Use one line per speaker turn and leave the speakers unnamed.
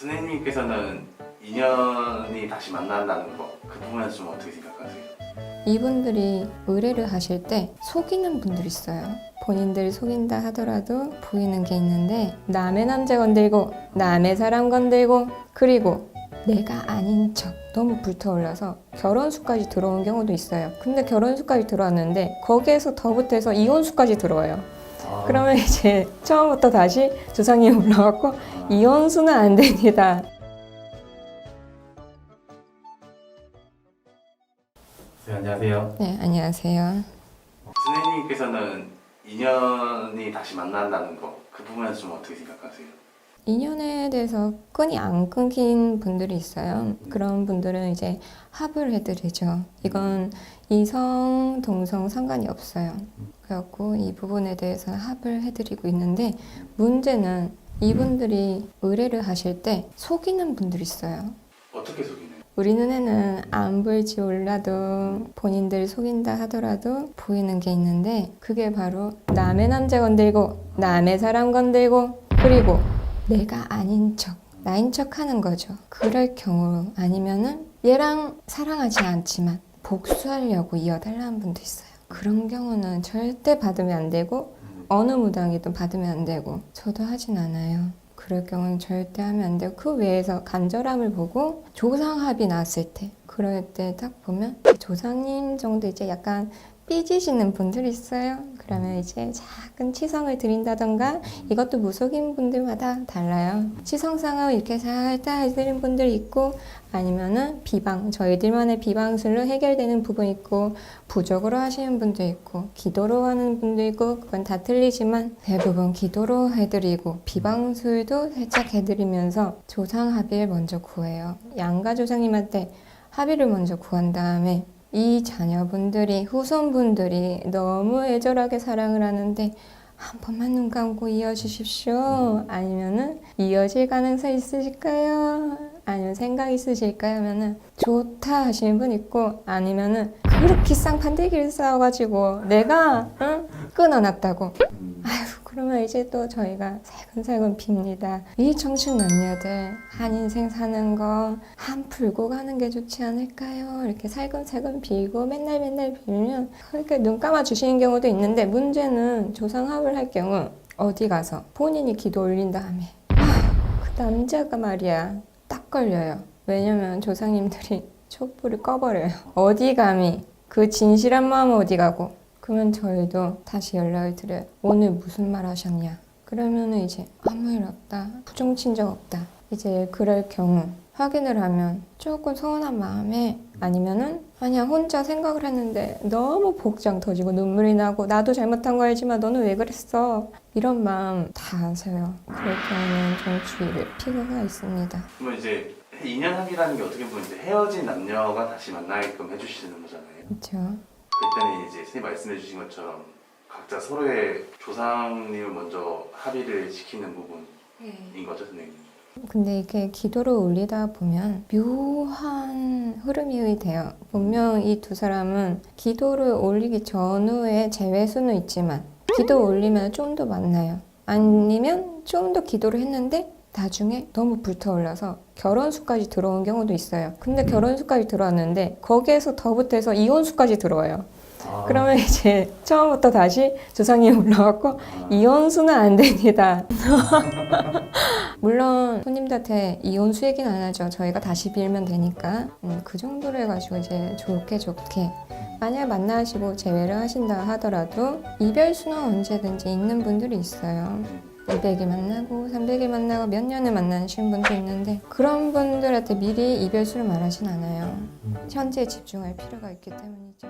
선생님께서는 인연이 다시 만난다는 거, 그 부분에 좀 어떻게 생각하세요?
이분들이 의뢰를 하실 때 속이는 분들이 있어요. 본인들 속인다 하더라도 보이는 게 있는데 남의 남자 건들고 남의 사람 건들고 그리고 내가 아닌 척 너무 불타올라서 결혼수까지 들어온 경우도 있어요. 근데 결혼수까지 들어왔는데 거기에서 더 붙어서 이혼수까지 들어와요. 그러면 이제 처음부터 다시 조상이 올라왔고 이혼수는 안 됩니다.
네, 안녕하세요.
네, 안녕하세요.
선생님께서는 인연이 다시 만난다는 거, 그 부분에 좀 어떻게 생각하세요?
인연에 대해서 끈이 안 끊긴 분들이 있어요. 그런 분들은 이제 합을 해드리죠. 이건 이성, 동성 상관이 없어요. 그래갖고 이 부분에 대해서는 합을 해드리고 있는데 문제는 이분들이 의뢰를 하실 때 속이는 분들이 있어요.
어떻게 속이나요?
우리 눈에는 안 보일지 몰라도 본인들 속인다 하더라도 보이는 게 있는데 그게 바로 남의 남자 건들고 남의 사람 건들고 그리고 내가 아닌 척, 나인 척 하는 거죠. 그럴 경우 아니면은 얘랑 사랑하지 않지만 복수하려고 이어달라는 분도 있어요. 그런 경우는 절대 받으면 안 되고 어느 무당이든 받으면 안 되고 저도 하진 않아요. 그럴 경우는 절대 하면 안 되고 그 외에서 간절함을 보고 조상합이 나왔을 때 그럴 때 딱 보면 조상님 정도 이제 약간 삐지시는 분들이 있어요. 그러면 이제 작은 치성을 드린다던가 이것도 무속인 분들마다 달라요. 치성상을 이렇게 살짝 해드리는 분들이 있고 아니면은 비방, 저희들만의 비방술로 해결되는 부분이 있고 부적으로 하시는 분도 있고 기도로 하는 분도 있고 그건 다 틀리지만 대부분 기도로 해드리고 비방술도 살짝 해드리면서 조상 합의를 먼저 구해요. 양가 조상님한테 합의를 먼저 구한 다음에 이 자녀분들이, 후손분들이 너무 애절하게 사랑을 하는데 한 번만 눈 감고 이어주십시오. 아니면은 이어질 가능성 있으실까요? 아니면 생각 있으실까요? 하면은 좋다 하시는 분 있고 아니면은 그렇게 쌍판대기를 쌓아가지고 내가 끊어놨다고 아휴 그러면 이제 또 저희가 살금살금 빕니다. 이 청춘 남녀들 한 인생 사는 거 한 풀고 가는 게 좋지 않을까요? 이렇게 살금살금 빌고 맨날 빌면 그렇게 눈 감아 주시는 경우도 있는데 문제는 조상합을 할 경우 어디 가서 본인이 기도 올린 다음에 그 남자가 말이야 딱 걸려요. 왜냐면 조상님들이 촛불을 꺼버려요. 어디 감히 그 진실한 마음은 어디 가고 그러면 저희도 다시 연락을 드려요. 오늘 무슨 말 하셨냐? 그러면은 이제 아무 일 없다. 부정친 적 없다. 이제 그럴 경우 확인을 하면 조금 서운한 마음에 아니면은 그냥 혼자 생각을 했는데 너무 복장 터지고 눈물이 나고 나도 잘못한 거 알지만 너는 왜 그랬어? 이런 마음 다 아세요. 그럴 경우는 좀 주의를 필요가 있습니다.
그러면 이제 인연 합의라는 게 어떻게 보면 이제 헤어진 남녀가 다시 만나게끔 해주시는 거잖아요.
그렇죠.
그때는 이제 선생님 말씀해 주신 것처럼 각자 서로의 조상님을 먼저 합의를 시키는 부분인 거죠, 선생님?
근데 이게 기도를 올리다 보면 묘한 흐름이 돼요. 분명 이 두 사람은 기도를 올리기 전후에 재회수는 있지만 기도 올리면 좀 더 만나요. 아니면 좀 더 기도를 했는데 나중에 너무 불타올라서 결혼수까지 들어온 경우도 있어요. 근데 결혼수까지 들어왔는데 거기에서 더 붙어서 이혼수까지 들어와요. 그러면 이제 처음부터 다시 조상이 올라왔고 이혼수는 안 됩니다. 물론 손님들한테 이혼수 얘기는 안 하죠. 저희가 다시 빌면 되니까 그 정도로 해가지고 이제 좋게 만약 만나시고 재회를 하신다 하더라도 이별수는 언제든지 있는 분들이 있어요. 200일 만나고 300일 만나고 몇 년을 만나시는 분도 있는데 그런 분들한테 미리 이별수를 말하진 않아요. 현재에 집중할 필요가 있기 때문이죠.